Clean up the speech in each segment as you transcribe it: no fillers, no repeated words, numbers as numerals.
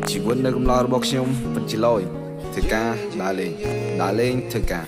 chỉ quên nơi cầm lo bọc nhung vẫn chỉ lôi thời ca đã lên thời ca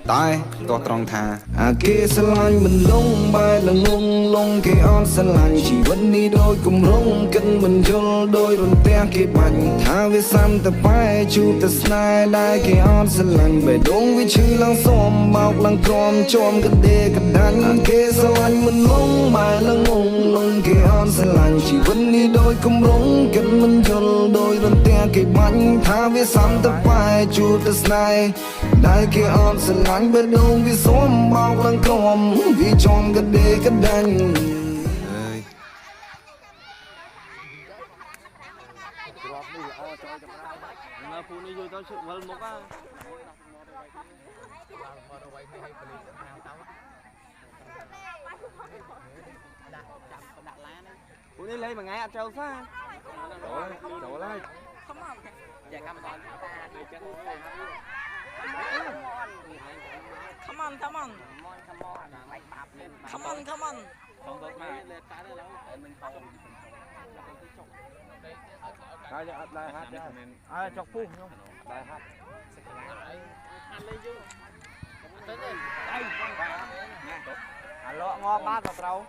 tai to trong thà kia sân lạnh mình lung bay là ngung lung kia on sân lạnh chỉ vẫn đi đôi cùng rung cân mình cho đôi đồn te kia bành tha về sam tập bay chu tập snai đai kia on sân lạnh về đúng với chữ lăng xóm bọc lăng com chom cái đê cái đàn kia sân lạnh mình lung bay là ngung lung kia on sân lạnh chỉ vẫn đi đôi cùng rung cân mình cho đôi đồn te kia bành tha về sam tập bay chu tập snai đai kia on sân lạnh bên đông vì xóm bao lăng com vì chom cái đê cái đàn đi lấy mà ngay ăn trâu phá đổ lại Come on, come on. Come on, come on. Đại hát chọc phu không? Đại hát. Lọ ngon ba tao trâu.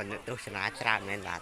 Nước tôi sẽ nói ra nên là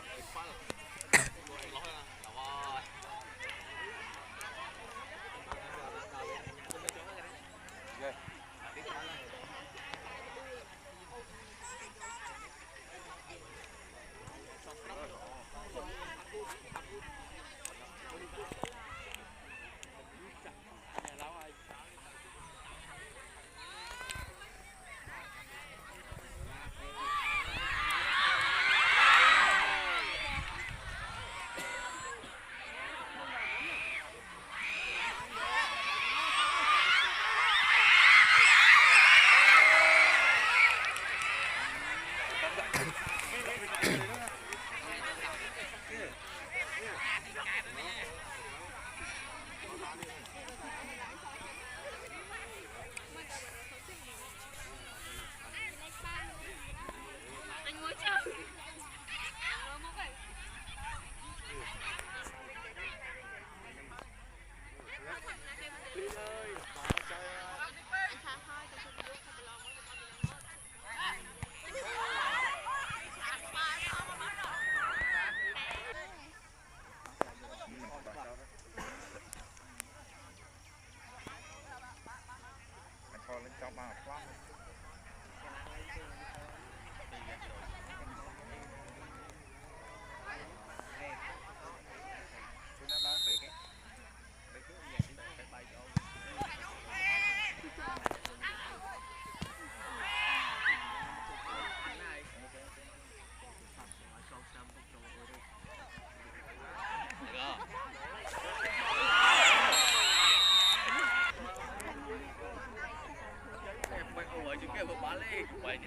Quay